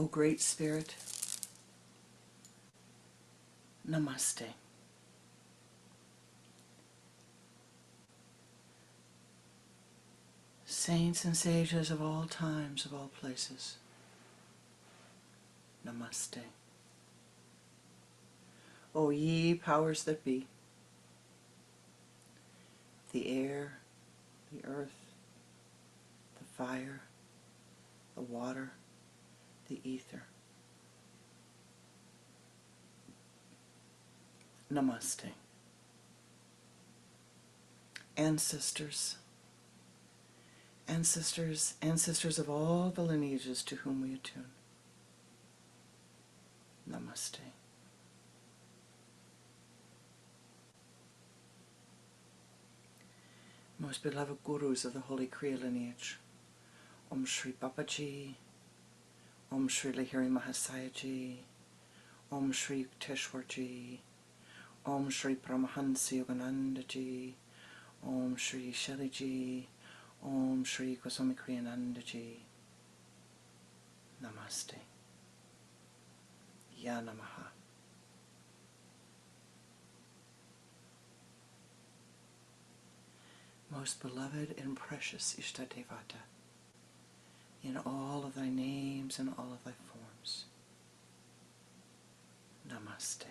O Great Spirit, Namaste. Saints and sages of all times, of all places, Namaste. O ye powers that be, the air, the earth, the fire, the water, the ether, Namaste. Ancestors, ancestors, ancestors of all the lineages to whom we attune, Namaste. Most beloved gurus of the Holy Kriya lineage, Om Shri Babaji, Om Shri Lahiri Mahasayaji, Om Shri Yukteswarji, Om Shri Paramahansa Yoganandaji, Om Shri Sheliji, Om Shri Goswami Kriyanandaji, Namaste. Ya Namaha. Most beloved and precious Ishtadevata, in all of thy names and all of thy forms, Namaste.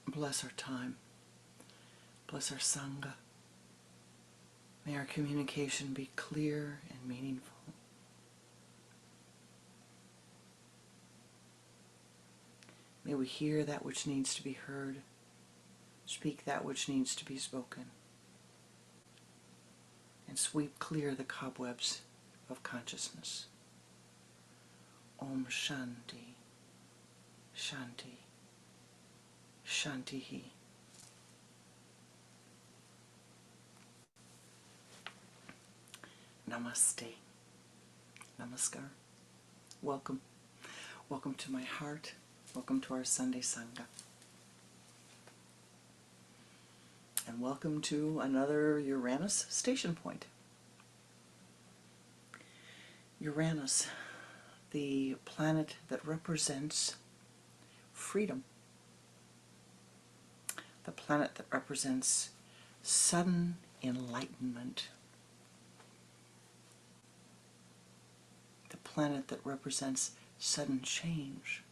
Bless our time, bless our Sangha. May our communication be clear and meaningful. May we hear that which needs to be heard, speak that which needs to be spoken, and sweep clear the cobwebs of consciousness. Om Shanti, Shanti, Shantihi. Namaste. Namaskar. Welcome. Welcome to my heart. Welcome to our Sunday Sangha. And welcome to another Uranus station point. Uranus, the planet that represents freedom. The planet that represents sudden enlightenment. The planet that represents sudden change,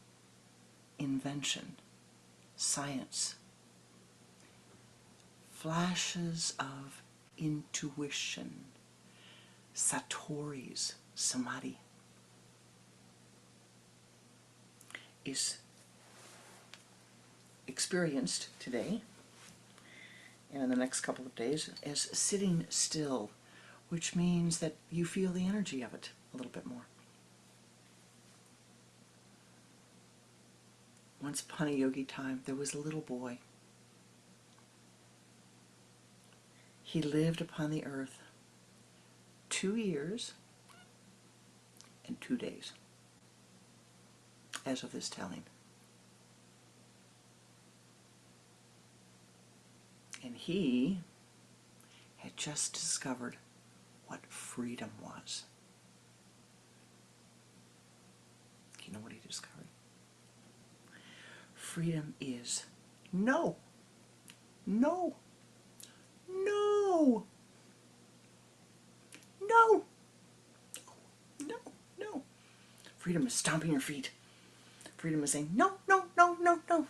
invention, science, flashes of intuition, satori's, samadhi, is experienced today and in the next couple of days as sitting still, which means that you feel the energy of it a little bit more. Once upon a yogi time, there was a little boy. He lived upon the earth 2 years and 2 days, as of this telling. And he had just discovered what freedom was. You know what he discovered? Freedom is no, no, no, no, no, no. Freedom is stomping your feet. Freedom is saying, no, no, no, no, no.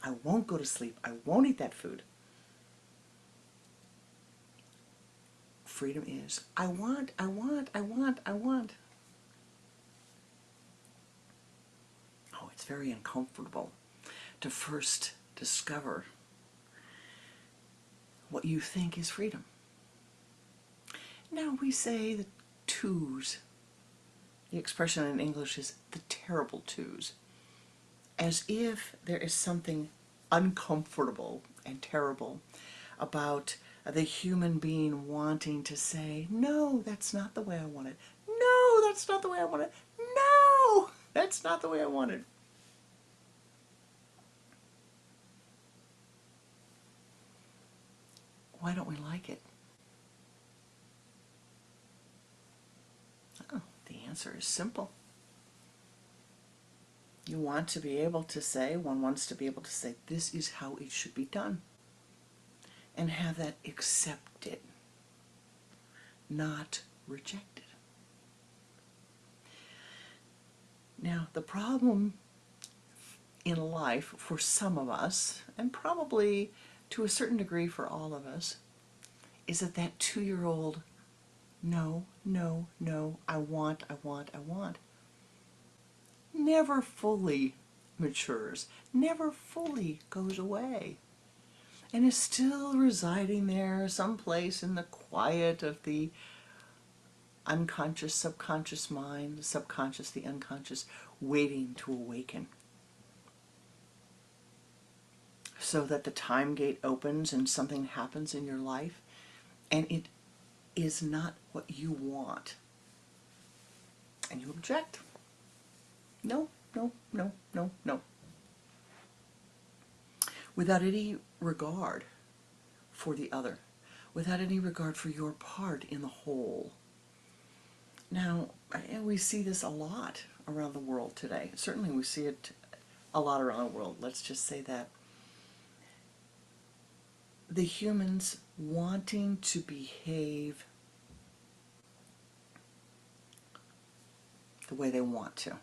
I won't go to sleep. I won't eat that food. Freedom is, I want, I want, I want, I want. Oh, it's very uncomfortable to first discover what you think is freedom. Now we say the twos. The expression in English is the terrible twos. As if there is something uncomfortable and terrible about the human being wanting to say, no, that's not the way I want it. No, that's not the way I want it. No, that's not the way I want it. Why don't we like it? Oh, the answer is simple. You want to be able to say, one wants to be able to say, this is how it should be done. And have that accepted, not rejected. Now, the problem in life for some of us, and probably to a certain degree for all of us, is that that 2-year-old, no, no, no, I want, never fully matures, never fully goes away, and is still residing there someplace in the quiet of the unconscious, subconscious mind, the subconscious, the unconscious, waiting to awaken. So that the time gate opens and something happens in your life, and it is not what you want. And you object. No, no, no, no, no. Without any regard for the other, without any regard for your part in the whole. Now, we see this a lot around the world today. Certainly we see it a lot around the world. Let's just say that. The humans wanting to behave the way they want to.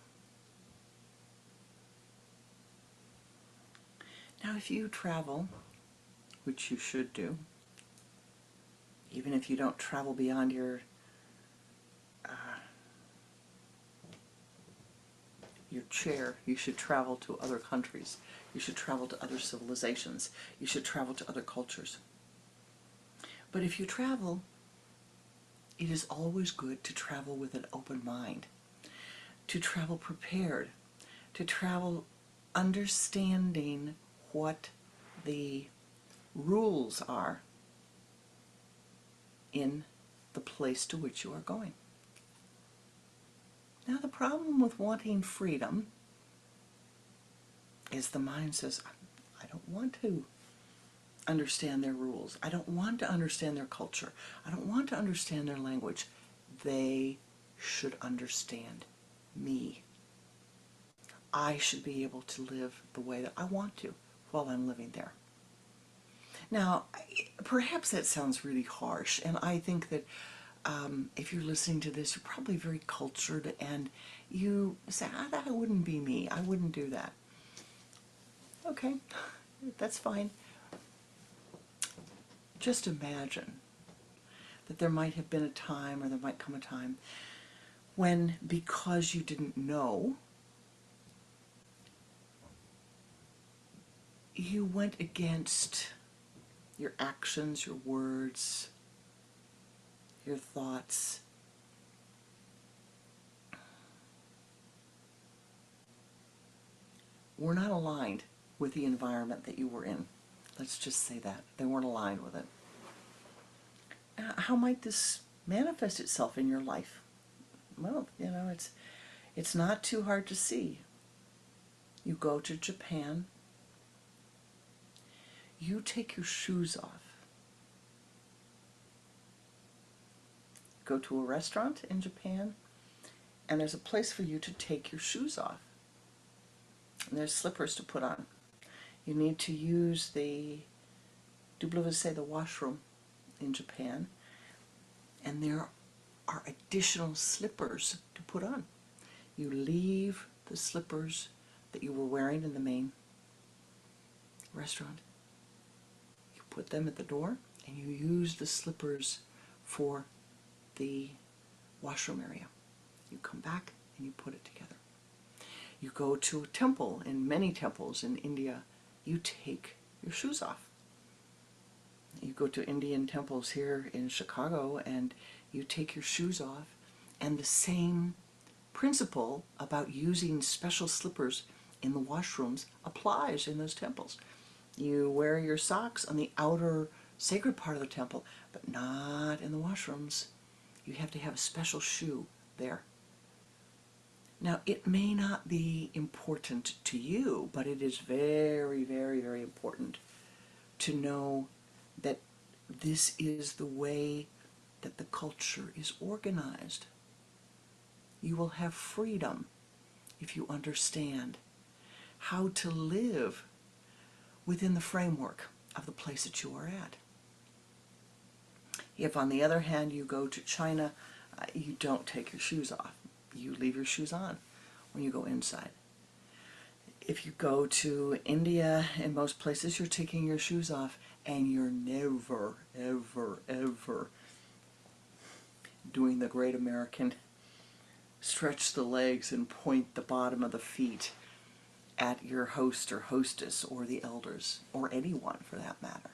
Now, if you travel, which you should do, even if you don't travel beyond your chair, you should travel to other countries. You should travel to other civilizations. You should travel to other cultures. But if you travel, it is always good to travel with an open mind, to travel prepared, to travel understanding what the rules are in the place to which you are going. Now, the problem with wanting freedom is the mind says, I don't want to understand their rules. I don't want to understand their culture. I don't want to understand their language. They should understand me. I should be able to live the way that I want to while I'm living there. Now, perhaps that sounds really harsh, and I think that if you're listening to this, you're probably very cultured, and you say, that wouldn't be me. I wouldn't do that. Okay, that's fine. Just imagine that there might have been a time, or there might come a time, when, because you didn't know, you went against your actions, your words, your thoughts. Were not aligned with the environment that you were in. Let's just say that. They weren't aligned with it. How might this manifest itself in your life? Well, it's not too hard to see. You go to Japan. You take your shoes off. Go to a restaurant in Japan, and there's a place for you to take your shoes off. And there's slippers to put on. You need to use the washroom in Japan, and there are additional slippers to put on. You leave the slippers that you were wearing in the main restaurant. You put them at the door, and you use the slippers for the washroom area. You come back and you put it together. You go to a temple. In many temples in India, you take your shoes off. You go to Indian temples here in Chicago and you take your shoes off, and the same principle about using special slippers in the washrooms applies in those temples. You wear your socks on the outer sacred part of the temple, but not in the washrooms. You have to have a special shoe there. Now, it may not be important to you, but it is very, very, very important to know that This is the way that the culture is organized. You will have freedom if you understand how to live within the framework of the place that you are at. If, on the other hand, you go to China, you don't take your shoes off. You leave your shoes on when you go inside. If you go to India, in most places, you're taking your shoes off, and you're never, ever, ever doing the great American stretch the legs and point the bottom of the feet at your host or hostess or the elders, or anyone for that matter.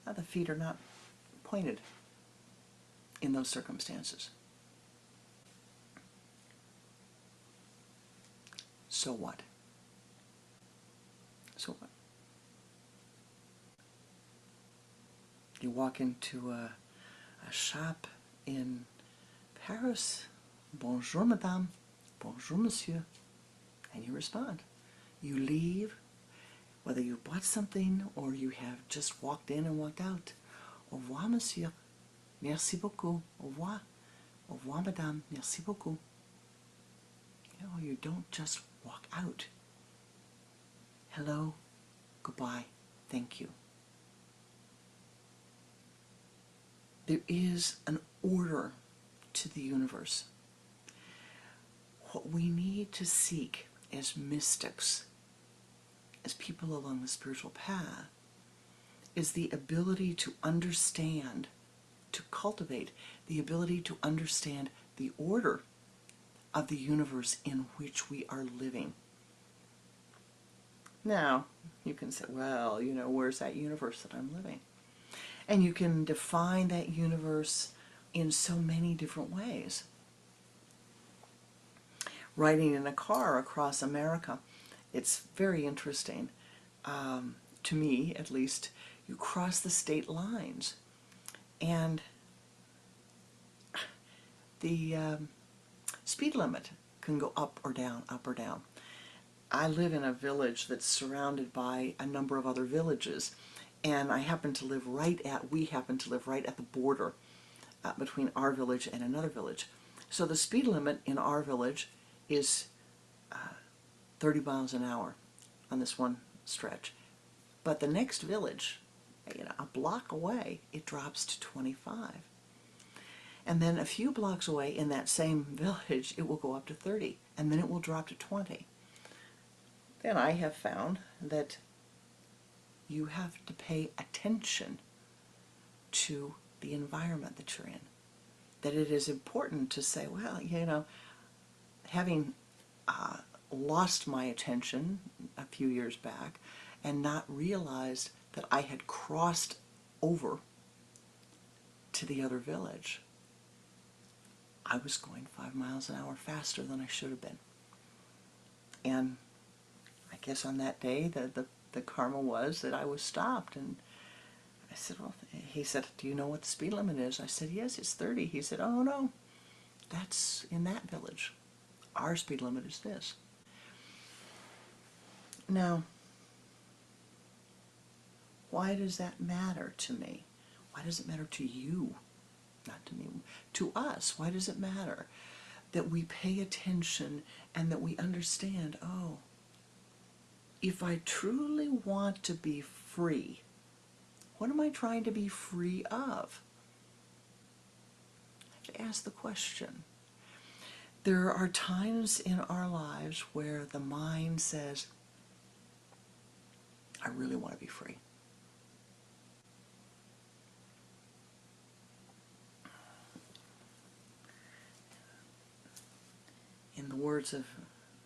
The feet are not pointed in those circumstances. So what? So what? You walk into a shop in Paris, bonjour madame, bonjour monsieur, and you respond. You leave, whether you bought something or you have just walked in and walked out. Au revoir monsieur, merci beaucoup, au revoir madame, merci beaucoup. You know, you don't just walk out. Hello, goodbye, thank you. There is an order to the universe. What we need to seek as mystics, as people along the spiritual path, is the ability to understand, to cultivate the ability to understand the order of the universe in which we are living. Now, you can say, well, you know, where's that universe that I'm living? And you can define that universe in so many different ways. Riding in a car across America, it's very interesting. To me, at least, you cross the state lines, and the speed limit can go up or down, up or down. I live in a village that's surrounded by a number of other villages, and we happen to live right at the border between our village and another village. So the speed limit in our village is 30 miles an hour on this one stretch. But the next village, a block away, it drops to 25. And then a few blocks away in that same village, it will go up to 30, and then it will drop to 20. Then I have found that you have to pay attention to the environment that you're in. That it is important to say, well, having lost my attention a few years back and not realized that I had crossed over to the other village, I was going 5 miles an hour faster than I should have been. And I guess on that day, the karma was that I was stopped. And I said, well, he said, do you know what the speed limit is? I said, yes, it's 30. He said, oh, no, that's in that village. Our speed limit is this. Now, why does that matter to me? Why does it matter to you? Not to me, to us. Why does it matter that we pay attention and that we understand, oh, if I truly want to be free, what am I trying to be free of? I have to ask the question. There are times in our lives where the mind says, I really want to be free. In the words of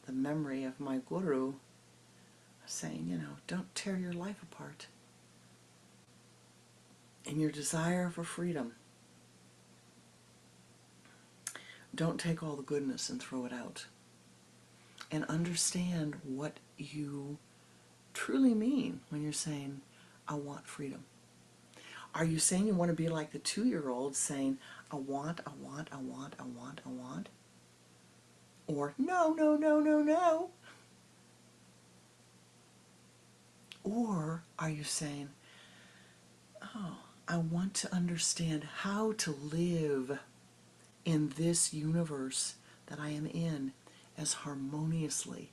the memory of my guru, saying, don't tear your life apart. In your desire for freedom, don't take all the goodness and throw it out. And understand what you truly mean when you're saying, I want freedom. Are you saying you want to be like the 2-year-old saying, I want, I want, I want, I want, I want? Or, no, no, no, no, no. Or are you saying, oh, I want to understand how to live in this universe that I am in as harmoniously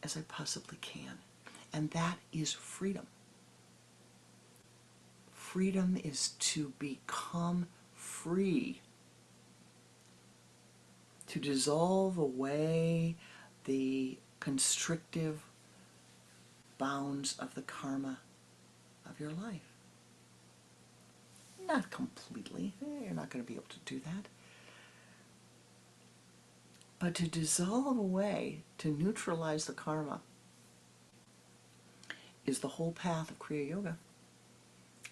as I possibly can. And that is freedom. Freedom is to become free, to dissolve away the constrictive bounds of the karma of your life. Not completely, you're not going to be able to do that. But to dissolve away, to neutralize the karma, is the whole path of Kriya Yoga.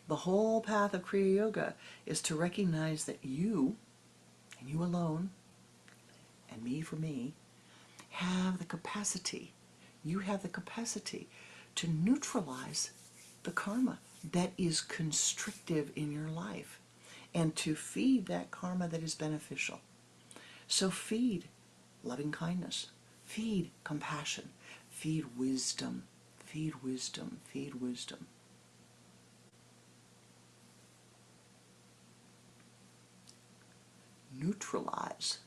The whole path of Kriya Yoga is to recognize that you, and you alone, and me for me, have the capacity, you have the capacity to neutralize the karma that is constrictive in your life and to feed that karma that is beneficial. So feed loving kindness, feed compassion, feed wisdom, feed wisdom, feed wisdom. Neutralize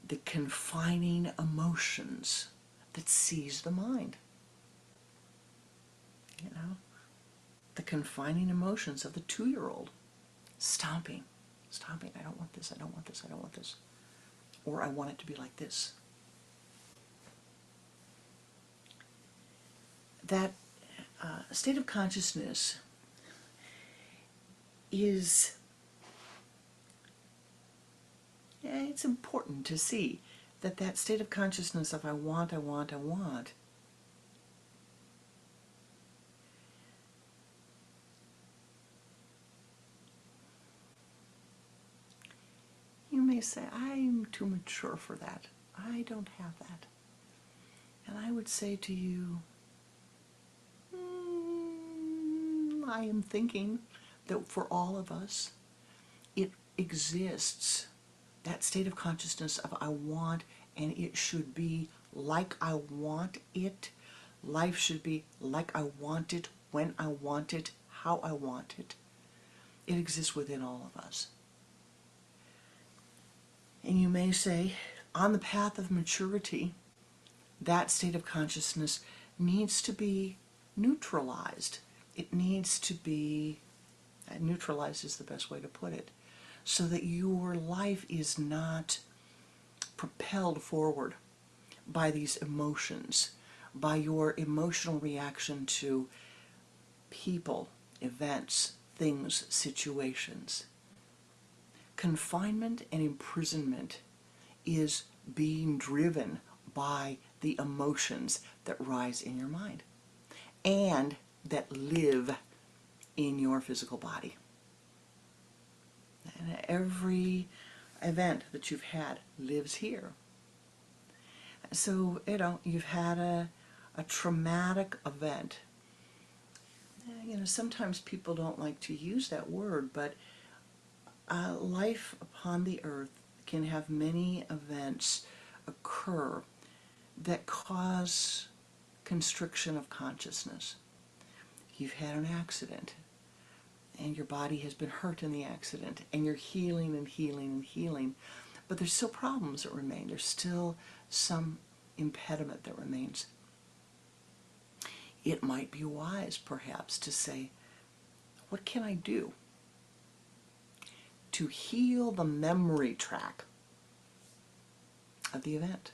the confining emotions that seize the mind. You know, the confining emotions of the 2-year-old. Stomping, I don't want this, I don't want this, I don't want this. Or I want it to be like this. That state of consciousness is, it's important to see that that state of consciousness of I want, you may say, I'm too mature for that. I don't have that. And I would say to you, I am thinking that for all of us, it exists, that state of consciousness of I want, and it should be like I want it. Life should be like I want it, when I want it, how I want it. It exists within all of us. And you may say, on the path of maturity, that state of consciousness needs to be neutralized. It needs to be, neutralized is the best way to put it, so that your life is not propelled forward by these emotions, by your emotional reaction to people, events, things, situations. Confinement and imprisonment is being driven by the emotions that rise in your mind and that live in your physical body. And every event that you've had lives here. So, you've had a traumatic event. Sometimes people don't like to use that word, but life upon the earth can have many events occur that cause constriction of consciousness. You've had an accident, and your body has been hurt in the accident, and you're healing and healing and healing, but there's still problems that remain. There's still some impediment that remains. It might be wise, perhaps, to say, what can I do to heal the memory track of the event?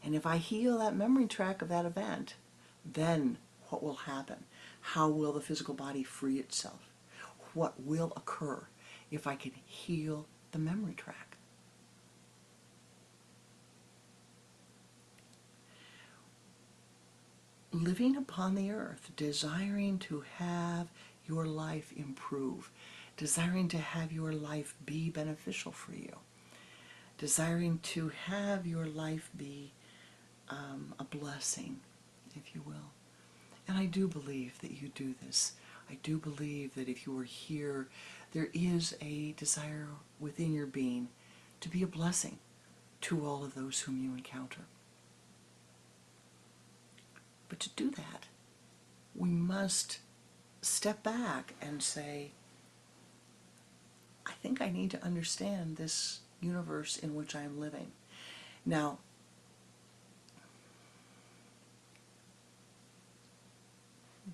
And if I heal that memory track of that event, then what will happen? How will the physical body free itself? What will occur if I can heal the memory track? Living upon the earth, desiring to have your life improve, desiring to have your life be beneficial for you, desiring to have your life be a blessing, if you will. And I do believe that you do this. I do believe that if you are here, there is a desire within your being to be a blessing to all of those whom you encounter. But to do that, we must step back and say, I think I need to understand this universe in which I am living. Now,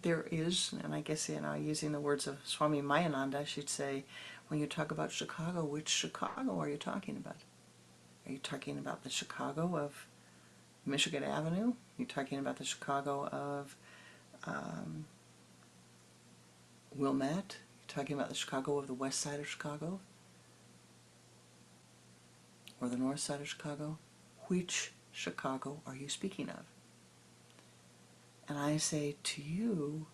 there is, and I guess, using the words of Swami Mayananda, I should say, when you talk about Chicago, which Chicago are you talking about? Are you talking about the Chicago of Michigan Avenue? Are you talking about the Chicago of Wilmette? Are you talking about the Chicago of the west side of Chicago? Or the north side of Chicago? Which Chicago are you speaking of? And I say to you,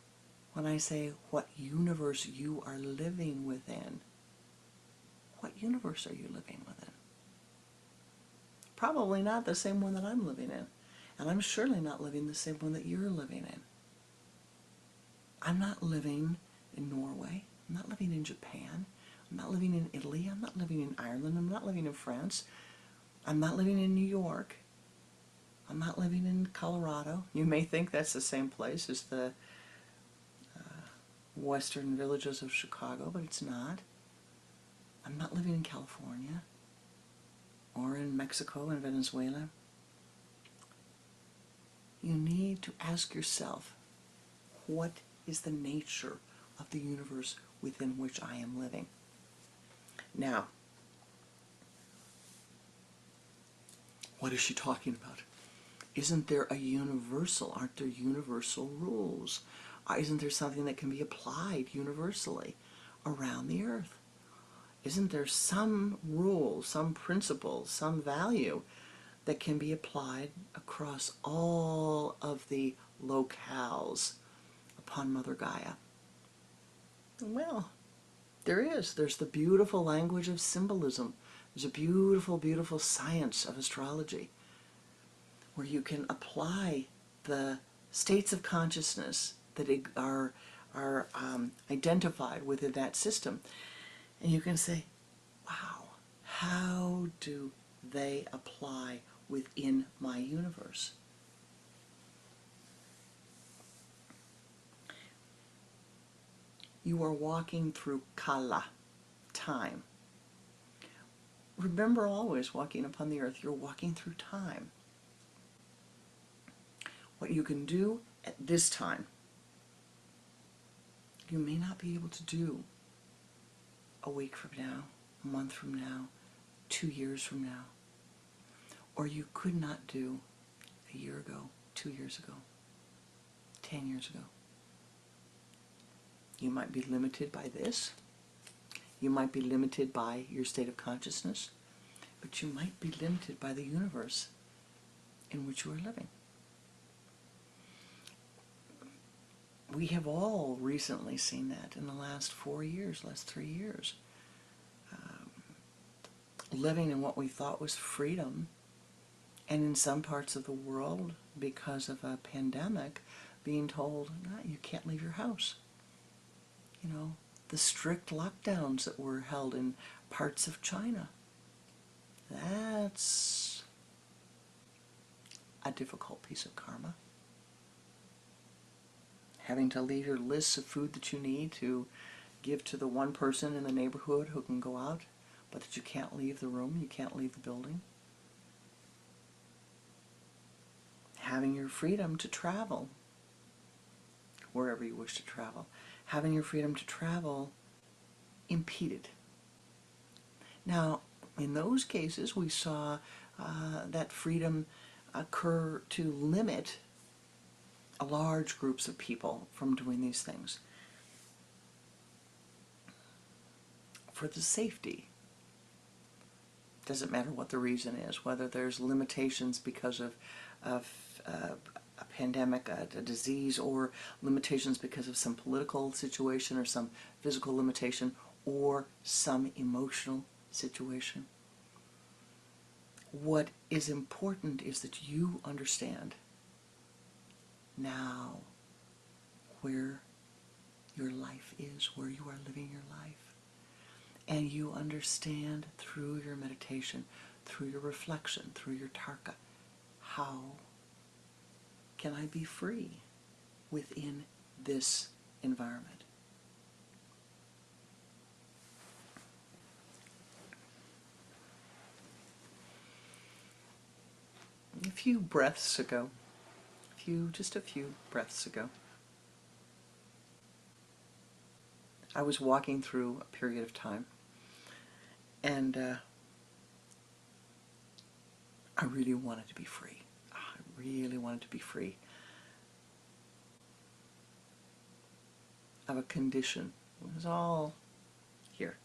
when I say what universe you are living within, what universe are you living within? Probably not the same one that I'm living in. And I'm surely not living the same one that you're living in. I'm not living in Norway. I'm not living in Japan. I'm not living in Italy. I'm not living in Ireland. I'm not living in France. I'm not living in New York. I'm not living in Colorado. You may think that's the same place as the western villages of Chicago, but it's not. I'm not living in California or in Mexico and Venezuela. You need to ask yourself, what is the nature of the universe within which I am living? Now, what is she talking about? Isn't there a universal? Aren't there universal rules? Isn't there something that can be applied universally around the earth? Isn't there some rule, some principle, some value that can be applied across all of the locales upon Mother Gaia? Well, there is. There's the beautiful language of symbolism. There's a beautiful, beautiful science of astrology where you can apply the states of consciousness that are identified within that system. And you can say, wow, how do they apply within my universe? You are walking through kala, time. Remember, always walking upon the earth, you're walking through time. What you can do at this time, you may not be able to do a week from now, a month from now, 2 years from now, or you could not do a year ago, 2 years ago, 10 years ago. You might be limited by this. You might be limited by your state of consciousness, but you might be limited by the universe in which you are living. We have all recently seen that in the last 4 years, last 3 years. Living in what we thought was freedom, and in some parts of the world, because of a pandemic, being told, no, you can't leave your house. You know, the strict lockdowns that were held in parts of China. That's a difficult piece of karma. Having to leave your lists of food that you need to give to the one person in the neighborhood who can go out, but that you can't leave the room, you can't leave the building. Having your freedom to travel, wherever you wish to travel. Having your freedom to travel impeded. Now, in those cases, we saw that freedom occur to limit large groups of people from doing these things for the safety. Doesn't matter what the reason is, whether there's limitations because of a pandemic, a disease, or limitations because of some political situation or some physical limitation or some emotional situation. What is important is that you understand now where your life is, where you are living your life. And you understand through your meditation, through your reflection, through your tarka, how can I be free within this environment. A few breaths ago, just a few breaths ago, I was walking through a period of time, and I really wanted to be free. I really wanted to be free of a condition. It was all here.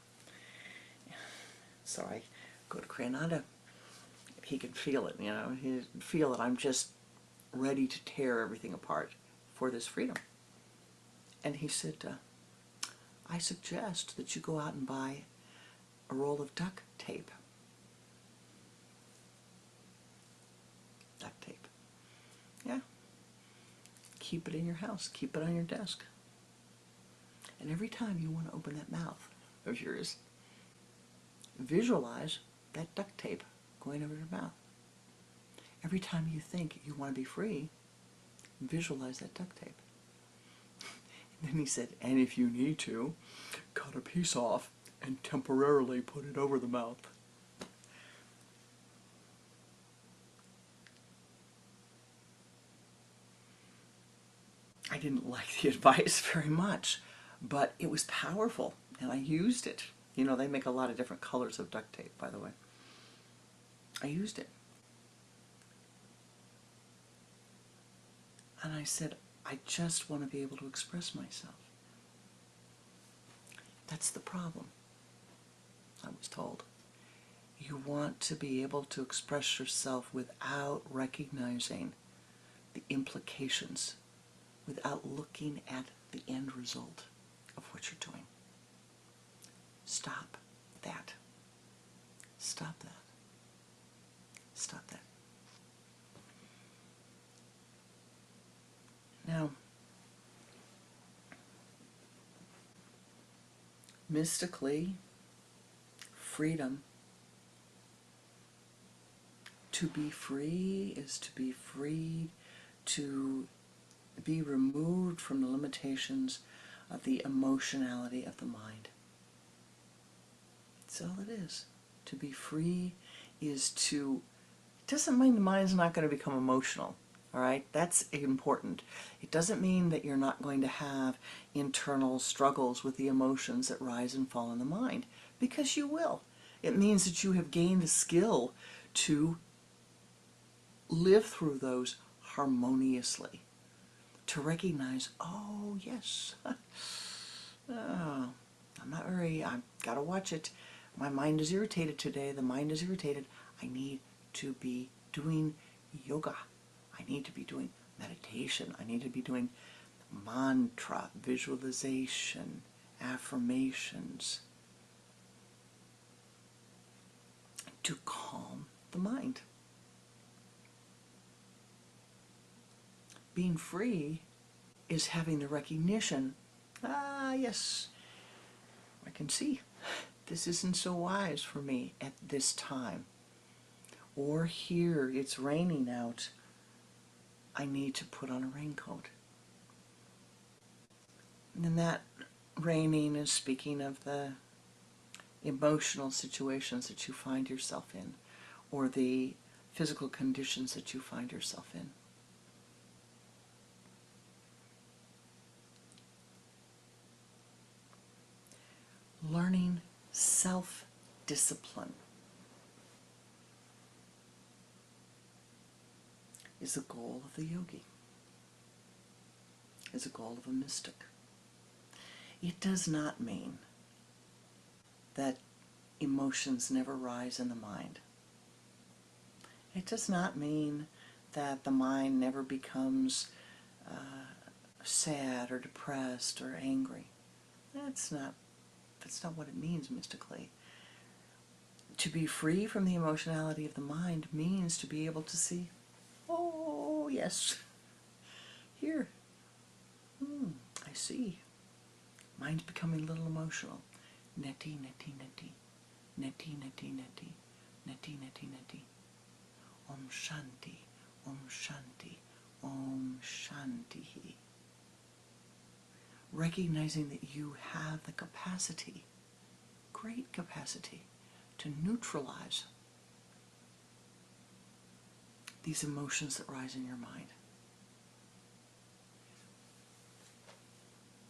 So I go to Pranananda. He could feel it, he'd feel that I'm just ready to tear everything apart for this freedom. And he said, I suggest that you go out and buy a roll of duct tape. Duct tape. Yeah. Keep it in your house. Keep it on your desk. And every time you want to open that mouth of yours, visualize that duct tape going over your mouth. Every time you think you want to be free, visualize that duct tape. And then he said, and if you need to, cut a piece off and temporarily put it over the mouth. I didn't like the advice very much, but it was powerful, and I used it. They make a lot of different colors of duct tape, by the way. I used it. And I said, I just want to be able to express myself. That's the problem, I was told. You want to be able to express yourself without recognizing the implications, without looking at the end result of what you're doing. Stop that. Stop that. Stop that. Now, mystically, freedom, to be free is to be freed, to be removed from the limitations of the emotionality of the mind. That's all it is. To be free is to, it doesn't mean the mind's not going to become emotional, all right? That's important. It doesn't mean that you're not going to have internal struggles with the emotions that rise and fall in the mind, because you will. It means that you have gained the skill to live through those harmoniously, to recognize, oh yes, oh, I've got to watch it. My mind is irritated today. The mind is irritated. I need to be doing yoga. I need to be doing meditation. I need to be doing mantra, visualization, affirmations to calm the mind. Being free is having the recognition, yes, I can see this isn't so wise for me at this time. Or here, it's raining out. I need to put on a raincoat. And then that raining is speaking of the emotional situations that you find yourself in, or the physical conditions that you find yourself in. Learning self-discipline is the goal of the yogi, is the goal of a mystic. It does not mean that emotions never rise in the mind. It does not mean that the mind never becomes sad or depressed or angry. That's not what it means mystically. To be free from the emotionality of the mind means to be able to see, oh yes, here, I see. Mind's becoming a little emotional. Neti, neti, neti. Neti, neti, neti. Neti, neti, neti. Om Shanti, Om Shanti, Om Shanti. recognizing that you have the capacity, great capacity, to neutralize these emotions that rise in your mind.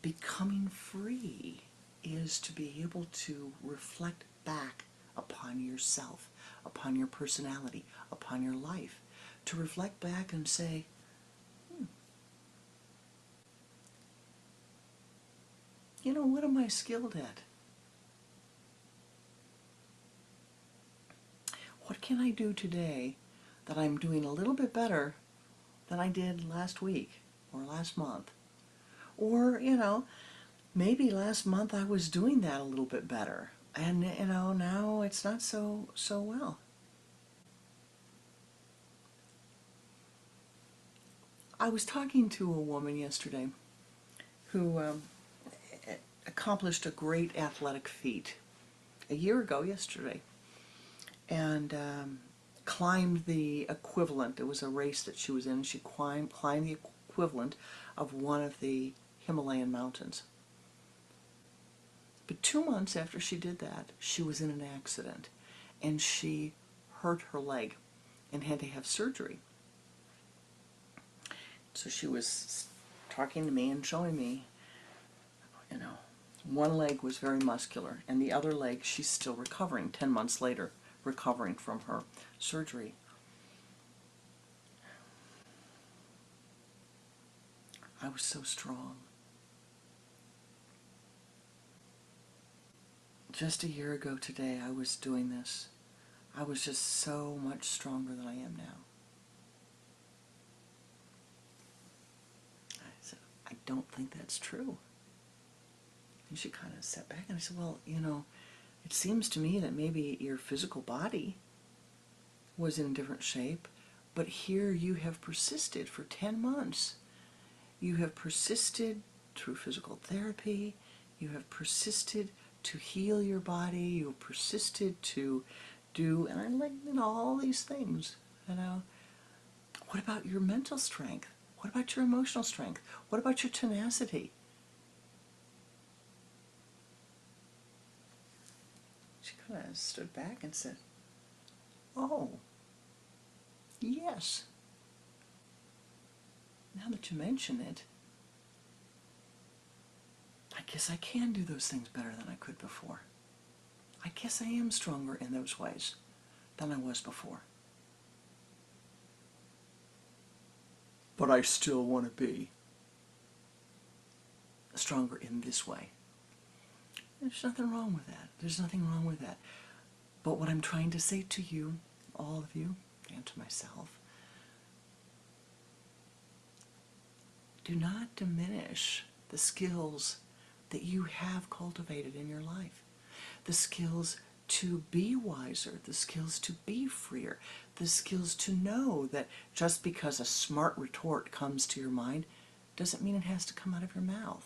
Becoming free is to be able to reflect back upon yourself, upon your personality, upon your life. To reflect back and say, what am I skilled at? What can I do today that I'm doing a little bit better than I did last week or last month? Or, maybe last month I was doing that a little bit better, and now it's not so well. I was talking to a woman yesterday who accomplished a great athletic feat a year ago yesterday, and climbed the equivalent. It was a race that she was in. She climbed the equivalent of one of the Himalayan mountains. But 2 months after she did that, she was in an accident, and she hurt her leg and had to have surgery. So she was talking to me and showing me, one leg was very muscular, and the other leg she's still recovering, 10 months later, recovering from her surgery. I was so strong. Just a year ago today, I was doing this. I was just so much stronger than I am now. I said, I don't think that's true. And she kind of sat back, and I said, well, it seems to me that maybe your physical body was in different shape, but here you have persisted for 10 months. You have persisted through physical therapy. You have persisted to heal your body. You have persisted to do, and I like, all these things, What about your mental strength? What about your emotional strength? What about your tenacity? She kind of stood back and said, oh, yes. Now that you mention it, I guess I can do those things better than I could before. I guess I am stronger in those ways than I was before. But I still want to be stronger in this way. There's nothing wrong with that. There's nothing wrong with that. But what I'm trying to say to you, all of you, and to myself, do not diminish the skills that you have cultivated in your life. The skills to be wiser, the skills to be freer, the skills to know that just because a smart retort comes to your mind doesn't mean it has to come out of your mouth.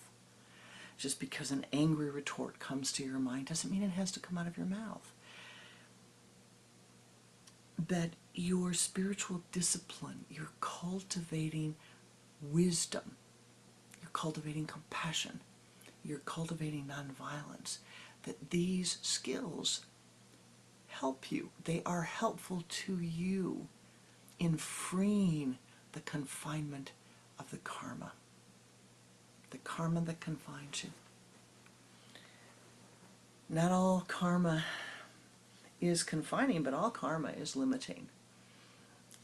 Just because an angry retort comes to your mind doesn't mean it has to come out of your mouth. That your spiritual discipline, you're cultivating wisdom, you're cultivating compassion, you're cultivating nonviolence, that these skills help you. They are helpful to you in freeing the confinement of the karma that confines you. Not all karma is confining, but all karma is limiting.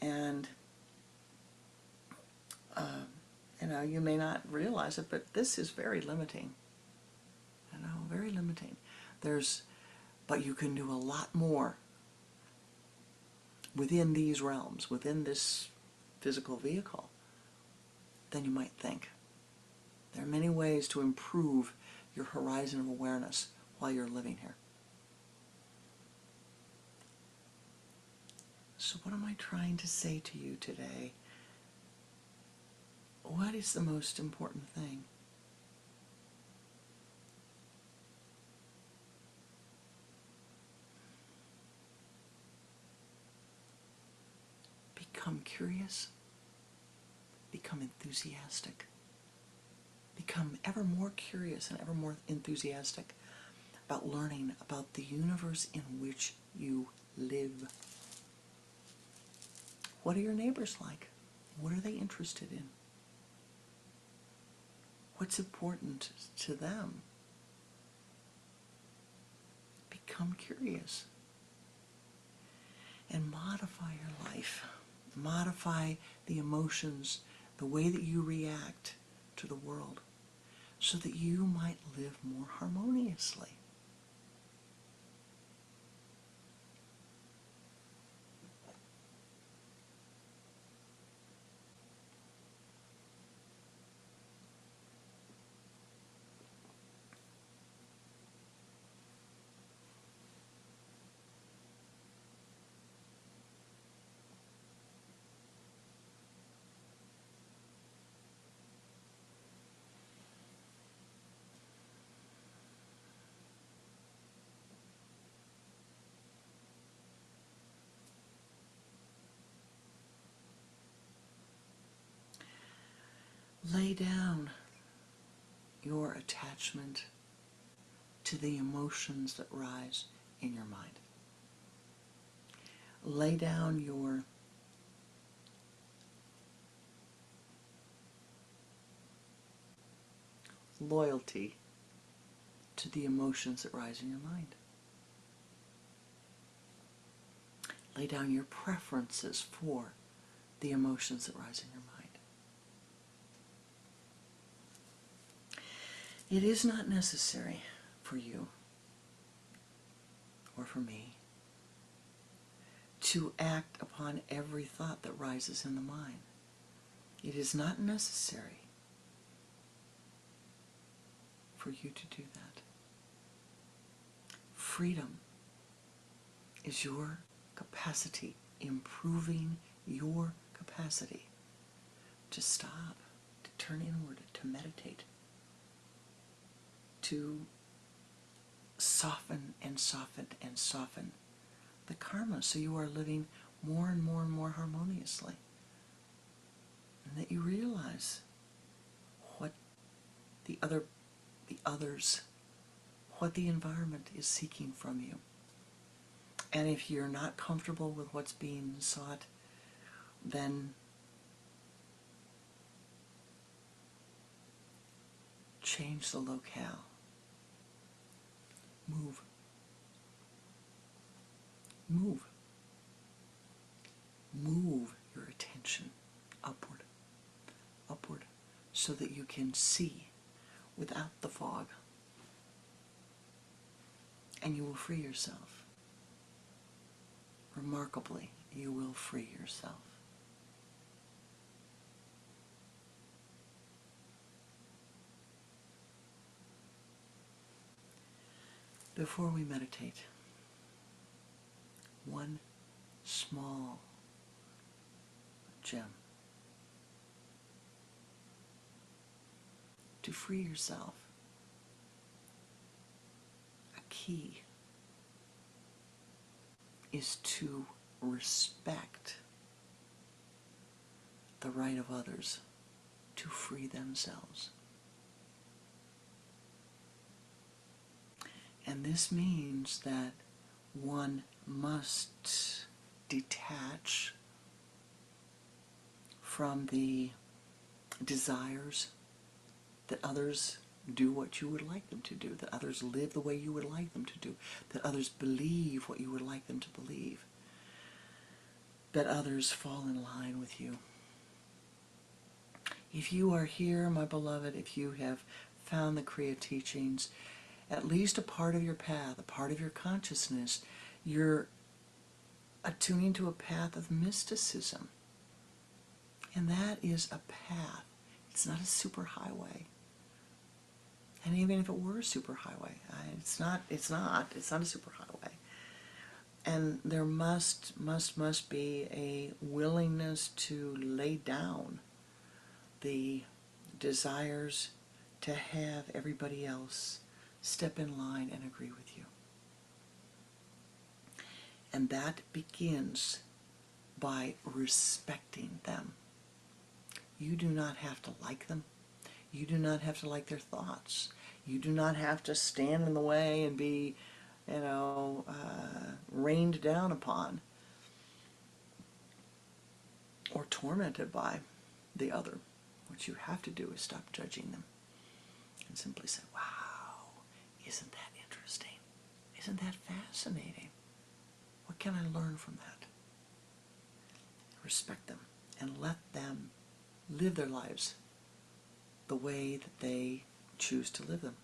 And you may not realize it, but this is very limiting. Very limiting. But you can do a lot more within these realms, within this physical vehicle, than you might think. There are many ways to improve your horizon of awareness while you're living here. So what am I trying to say to you today? What is the most important thing? Become curious. Become enthusiastic. become ever more curious and ever more enthusiastic about learning about the universe in which you live. What are your neighbors like? What are they interested in? What's important to them? Become curious and modify your life. Modify the emotions, the way that you react to the world, so that you might live more harmoniously. Lay down your attachment to the emotions that rise in your mind. Lay down your loyalty to the emotions that rise in your mind. Lay down your preferences for the emotions that rise in your mind. It is not necessary for you or for me to act upon every thought that rises in the mind. It is not necessary for you to do that. Freedom is your capacity, improving your capacity to stop, to turn inward, to meditate, to soften and soften and soften the karma, so you are living more and more and more harmoniously, and that you realize what the others, what the environment is seeking from you. And if you're not comfortable with what's being sought, then change the locale. Move. Move. Move your attention upward, upward, so that you can see without the fog. And you will free yourself. Remarkably, you will free yourself. Before we meditate, one small gem to free yourself. A key is to respect the right of others to free themselves. And this means that one must detach from the desires that others do what you would like them to do, that others live the way you would like them to do, that others believe what you would like them to believe, that others fall in line with you. If you are here, my beloved, if you have found the Kriya teachings, at least a part of your path, a part of your consciousness, you're attuning to a path of mysticism. And that is a path. It's not a superhighway. And even if it were a superhighway, it's not a superhighway. And there must be a willingness to lay down the desires to have everybody else step in line and agree with you. And that begins by respecting them. You do not have to like them. You do not have to like their thoughts. You do not have to stand in the way and be, rained down upon or tormented by the other. What you have to do is stop judging them and simply say, wow, isn't that interesting? Isn't that fascinating? What can I learn from that? Respect them and let them live their lives the way that they choose to live them.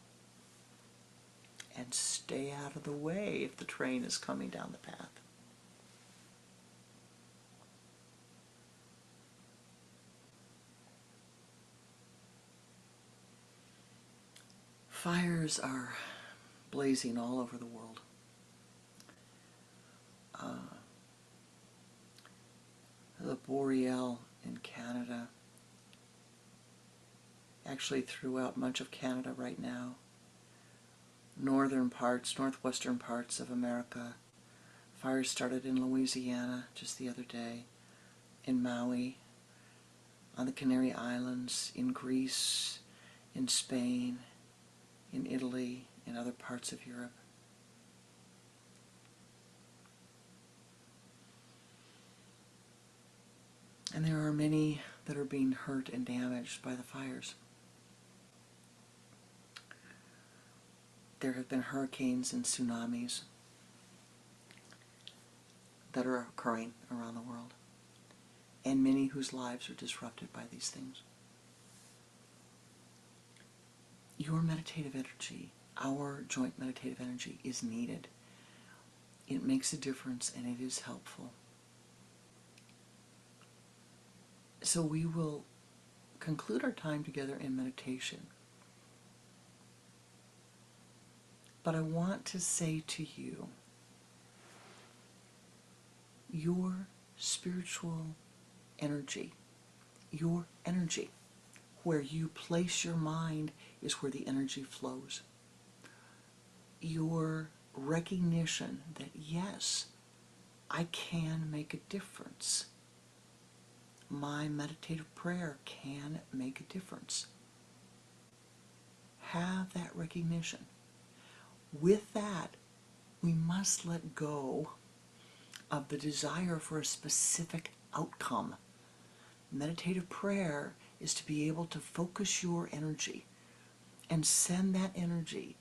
And stay out of the way if the train is coming down the path. Fires are blazing all over the world. The Boreal in Canada, actually throughout much of Canada right now, northwestern parts of America. Fires started in Louisiana just the other day, in Maui, on the Canary Islands, in Greece, in Spain, in Italy, in other parts of Europe. And there are many that are being hurt and damaged by the fires. There have been hurricanes and tsunamis that are occurring around the world, and many whose lives are disrupted by these things. Your meditative energy, our joint meditative energy, is needed. It makes a difference and it is helpful. So we will conclude our time together in meditation. But I want to say to you, your spiritual energy, where you place your mind is where the energy flows. Your recognition that, yes, I can make a difference. My meditative prayer can make a difference. Have that recognition. With that, we must let go of the desire for a specific outcome. Meditative prayer is to be able to focus your energy and send that energy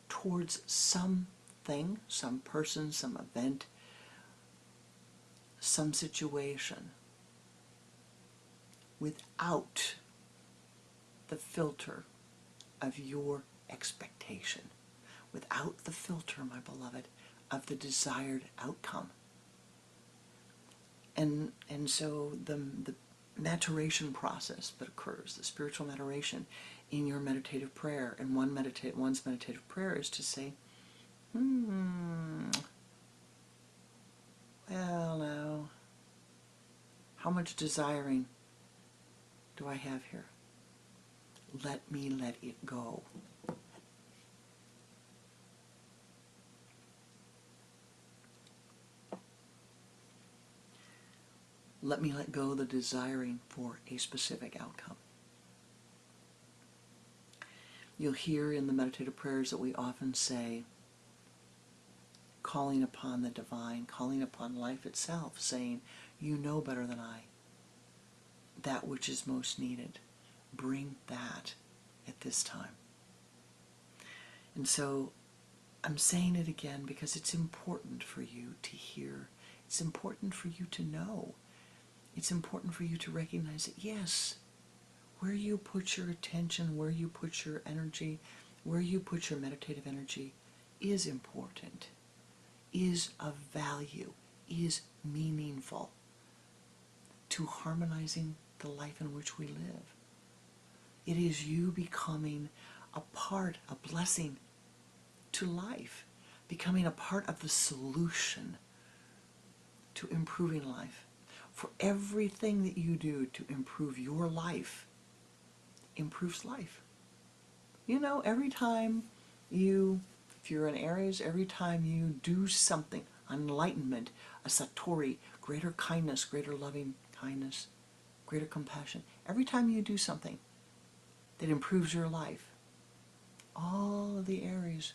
towards something, some person, some event, some situation, without the filter of your expectation, without the filter, my beloved, of the desired outcome. And so the maturation process that occurs, the spiritual maturation in your meditative prayer, and one's meditative prayer is to say, well, now, how much desiring do I have here? Let me let it go. Let me let go the desiring for a specific outcome. You'll hear in the meditative prayers that we often say, calling upon the divine, calling upon life itself, saying, you know better than I that which is most needed. Bring that at this time. And so I'm saying it again because it's important for you to hear. It's important for you to know. It's important for you to recognize that, yes, where you put your attention, where you put your energy, where you put your meditative energy is important, is of value, is meaningful to harmonizing the life in which we live. It is you becoming a part, a blessing to life, becoming a part of the solution to improving life. For everything that you do to improve your life improves life. You know, every time you, if you're in Aries, every time you do something, enlightenment, a satori, greater kindness, greater loving kindness, greater compassion, every time you do something, that improves your life. All of the areas,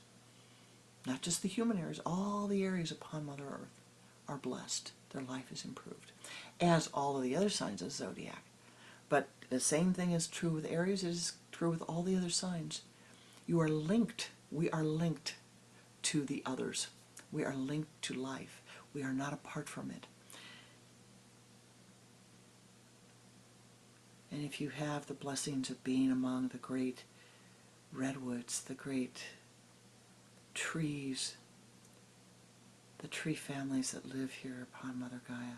not just the human areas, all the areas upon Mother Earth are blessed. Their life is improved, as all of the other signs of the zodiac. But the same thing is true with Aries, is true with all the other signs. You are linked. We are linked to the others. We are linked to life. We are not apart from it. And if you have the blessings of being among the great redwoods, the great trees, the tree families that live here upon Mother Gaia,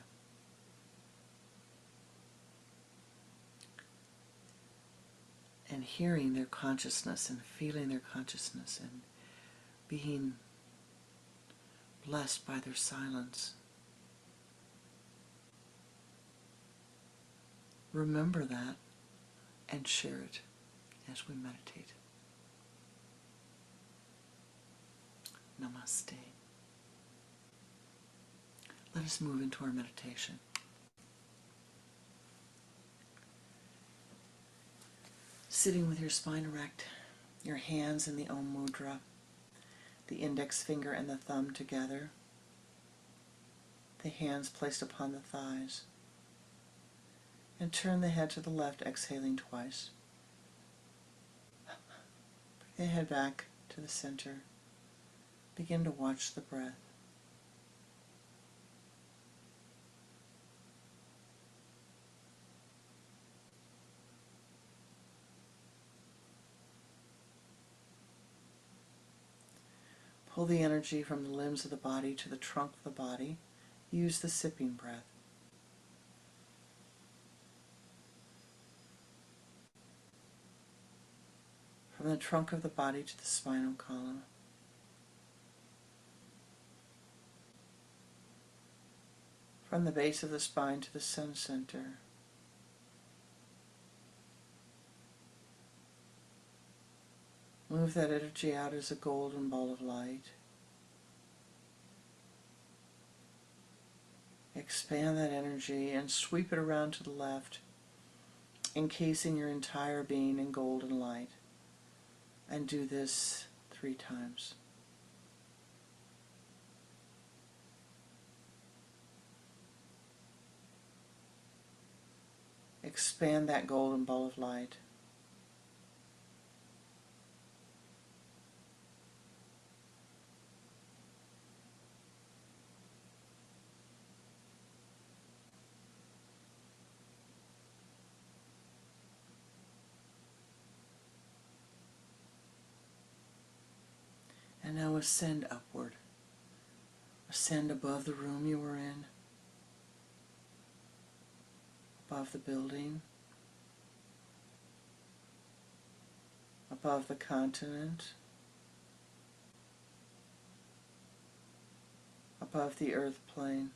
and hearing their consciousness and feeling their consciousness and being blessed by their silence, remember that and share it as we meditate. Namaste. Let us move into our meditation. Sitting with your spine erect, your hands in the Om Mudra, the index finger and the thumb together, the hands placed upon the thighs, and turn the head to the left, exhaling twice. Bring the head back to the center. Begin to watch the breath. Pull the energy from the limbs of the body to the trunk of the body. Use the sipping breath. From the trunk of the body to the spinal column. From the base of the spine to the sun center. Move that energy out as a golden ball of light. Expand that energy and sweep it around to the left, encasing your entire being in golden light. And do this 3 times. Expand that golden ball of light. And now ascend upward. Ascend above the room you were in, above the building, above the continent, above the earth plane.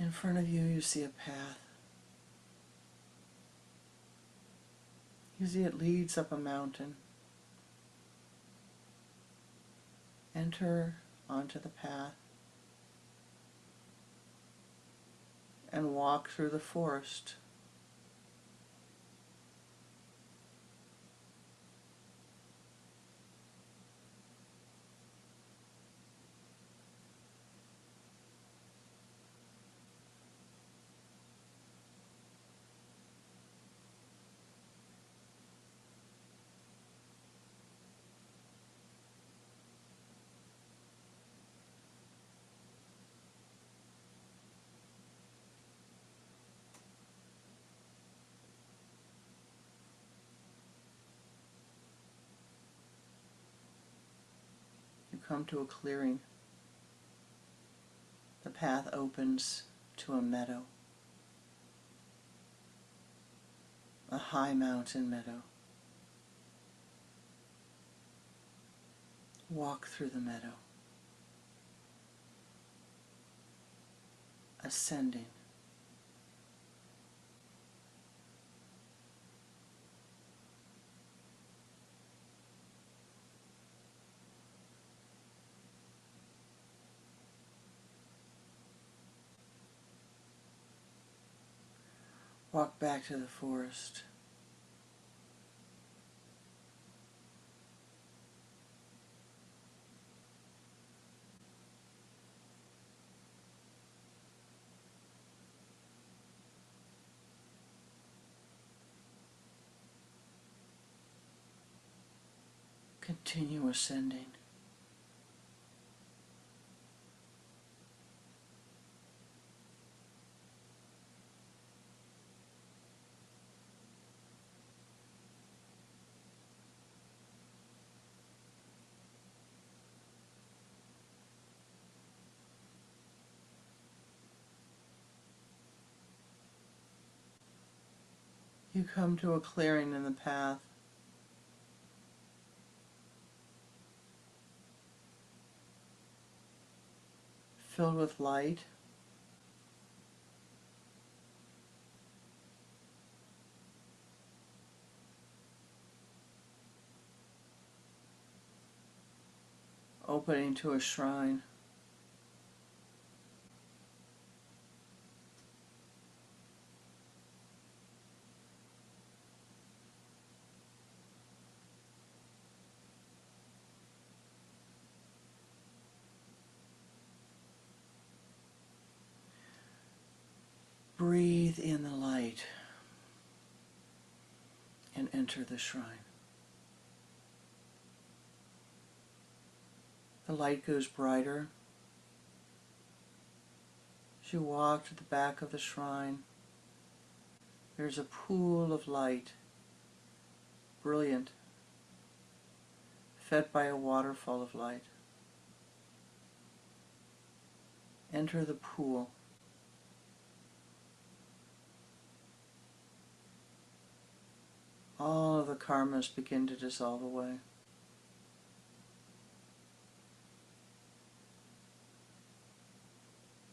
In front of you, you see a path. You see it leads up a mountain. Enter onto the path and walk through the forest. Come to a clearing. The path opens to a meadow, a high mountain meadow. Walk through the meadow, ascending. Walk back to the forest. Continue ascending. You come to a clearing in the path. Filled with light. Opening to a shrine. Breathe in the light and enter the shrine. The light goes brighter. As you walk to the back of the shrine, there's a pool of light, brilliant, fed by a waterfall of light. Enter the pool. All of the karmas begin to dissolve away.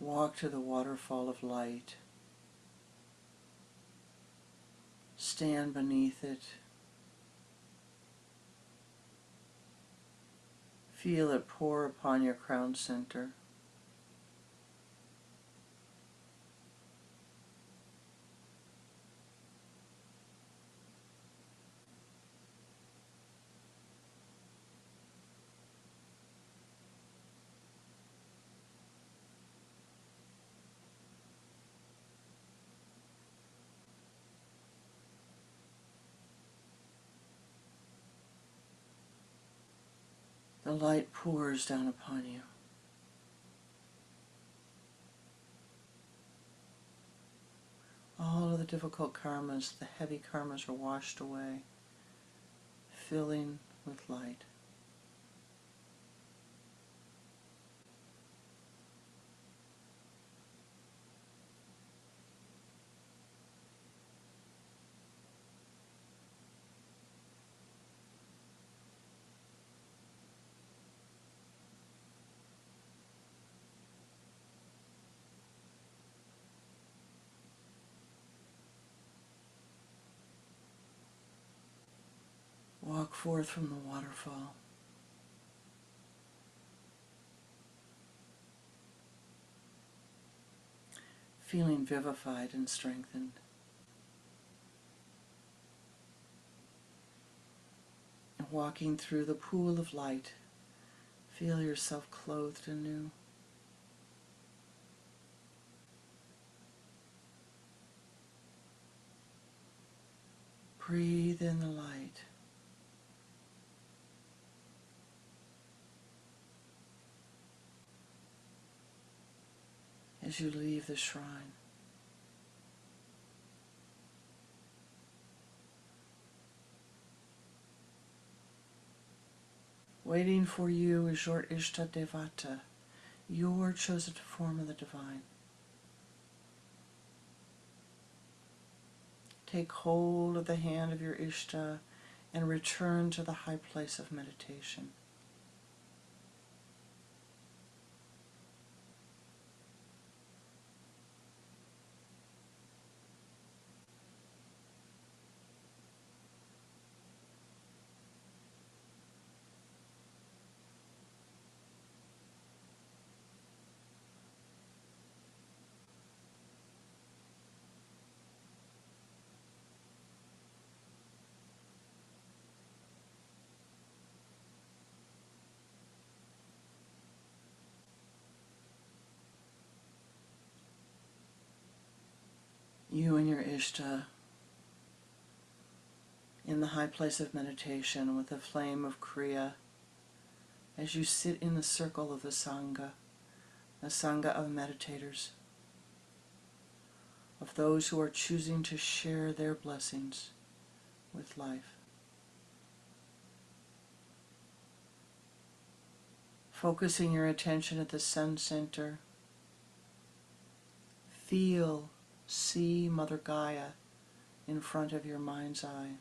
Walk to the waterfall of light. Stand beneath it. Feel it pour upon your crown center. The light pours down upon you. All of the difficult karmas, the heavy karmas are washed away, filling with light. Walk forth from the waterfall. Feeling vivified and strengthened. And walking through the pool of light, feel yourself clothed anew. Breathe in the light. As you leave the shrine, waiting for you is your Ishta Devata, your chosen form of the divine. Take hold of the hand of your Ishta and return to the high place of meditation. You and your Ishta in the high place of meditation with the flame of Kriya as you sit in the circle of the Sangha of meditators, of those who are choosing to share their blessings with life. Focusing your attention at the sun center, see Mother Gaia in front of your mind's eye.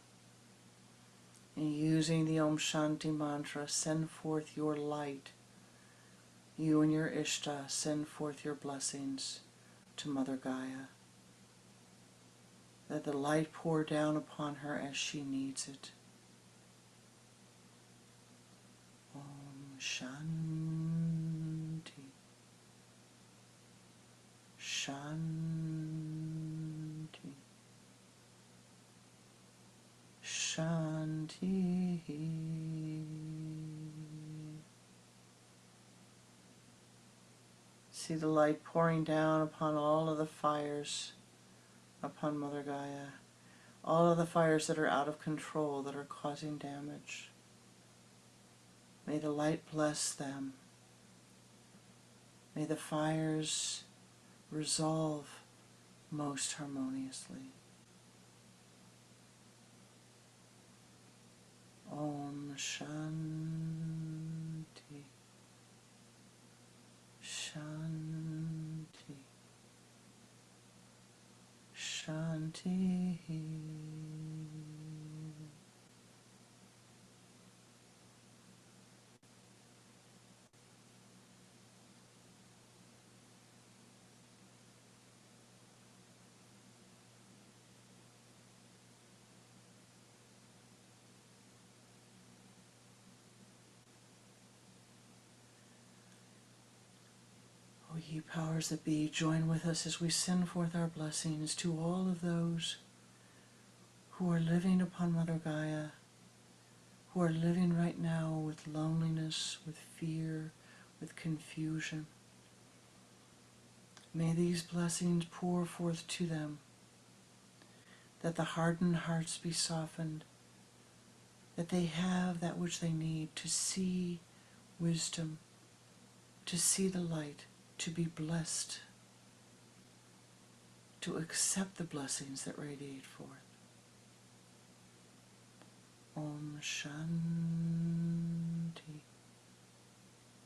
And using the Om Shanti mantra, send forth your light. You and your Ishta send forth your blessings to Mother Gaia. Let the light pour down upon her as she needs it. Om Shanti. Shanti. Shanti. See the light pouring down upon all of the fires upon Mother Gaia, all of the fires that are out of control, that are causing damage. May the light bless them. May the fires resolve most harmoniously. Om Shanti. Shanti. Shanti. O ye powers that be, join with us as we send forth our blessings to all of those who are living upon Mother Gaia, who are living right now with loneliness, with fear, with confusion. May these blessings pour forth to them, that the hardened hearts be softened, that they have that which they need to see wisdom, to see the light, to be blessed, to accept the blessings that radiate forth. Om Shanti.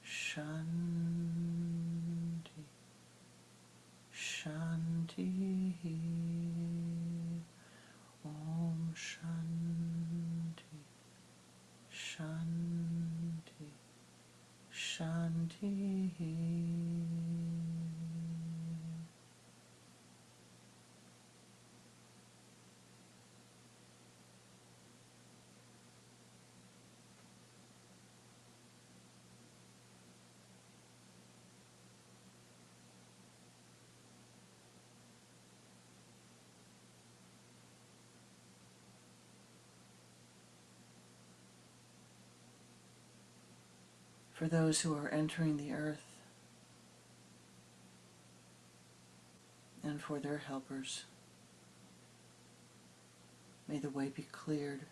Shanti. Shanti. Om Shanti. Shanti. Shanti. For those who are entering the earth, and for their helpers, may the way be cleared.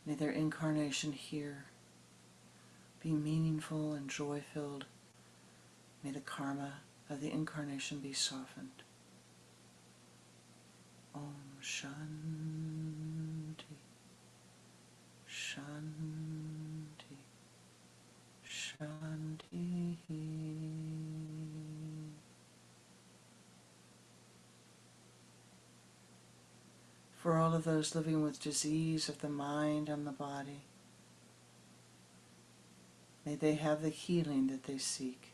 May their incarnation here be meaningful and joy-filled. May the karma of the incarnation be softened. Om Shanti. Shanti. Shanti. For all of those living with disease of the mind and the body, may they have the healing that they seek.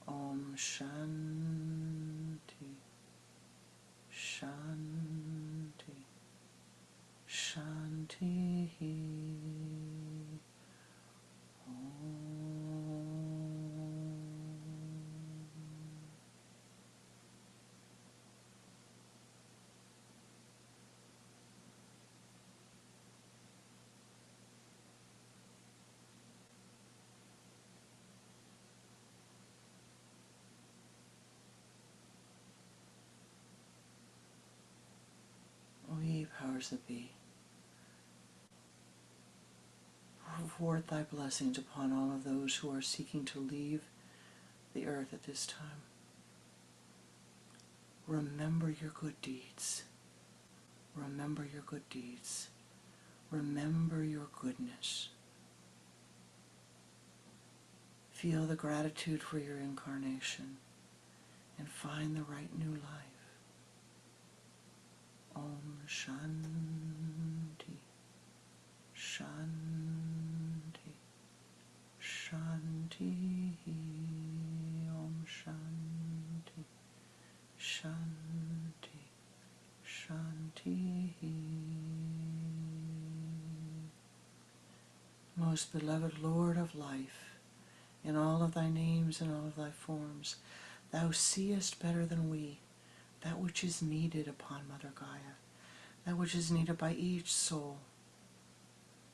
Om Shanti. Shanti. Shanti. powers that be. Pour forth thy blessings upon all of those who are seeking to leave the earth at this time. Remember your good deeds. Remember your good deeds. Remember your goodness. Feel the gratitude for your incarnation and find the right new life. Om Shanti, Shanti, Shanti, Om Shanti, Shanti, Shanti. Most beloved Lord of life, in all of thy names and all of thy forms, thou seest better than we that which is needed upon Mother Gaia, that which is needed by each soul.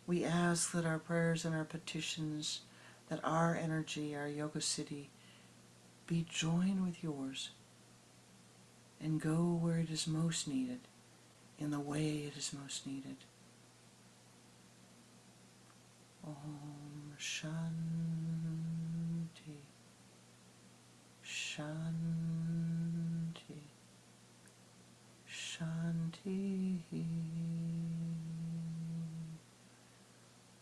We ask that our prayers and our petitions, that our energy, our Yoga City, be joined with yours and go where it is most needed, in the way it is most needed. Om Shanti, Shanti, Shanti.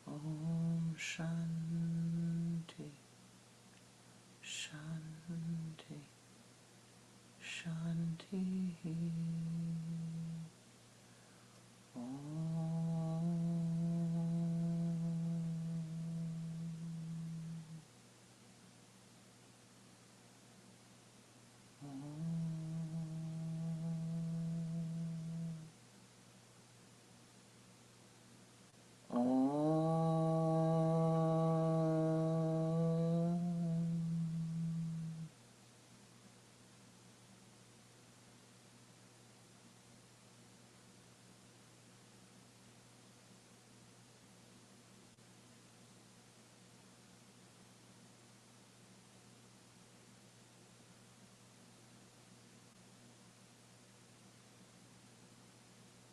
Om Shanti, Shanti, Shanti.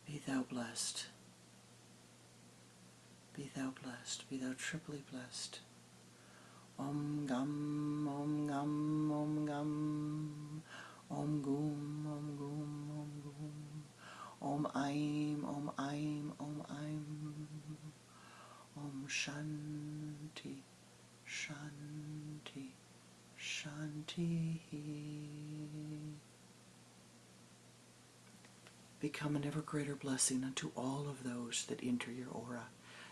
Be thou blessed. Be thou blessed. Be thou triply blessed. Om Gam, Om Gam, Om Gam, Om Gum, Om Gum, Om Gum, Om Aim, Om Aim, Om Aim, Om Shanti, Shanti, Shanti. Become an ever greater blessing unto all of those that enter your aura.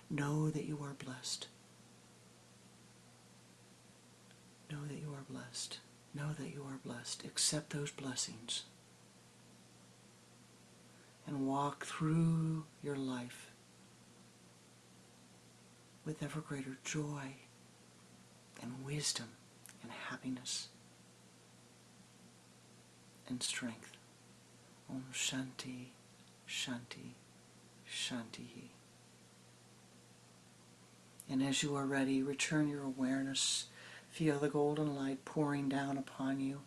Know that you are blessed. Know that you are blessed. Know that you are blessed. Accept those blessings and walk through your life with ever greater joy and wisdom and happiness and strength. Om Shanti, Shanti, Shanti. And as you are ready, return your awareness. Feel the golden light pouring down upon you,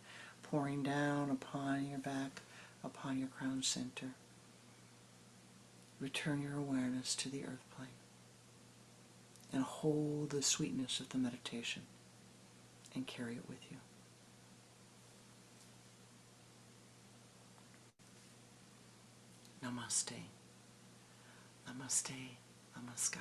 pouring down upon your back, upon your crown center. Return your awareness to the earth plane and hold the sweetness of the meditation and carry it with you. Namaste. Namaste. Namaskar.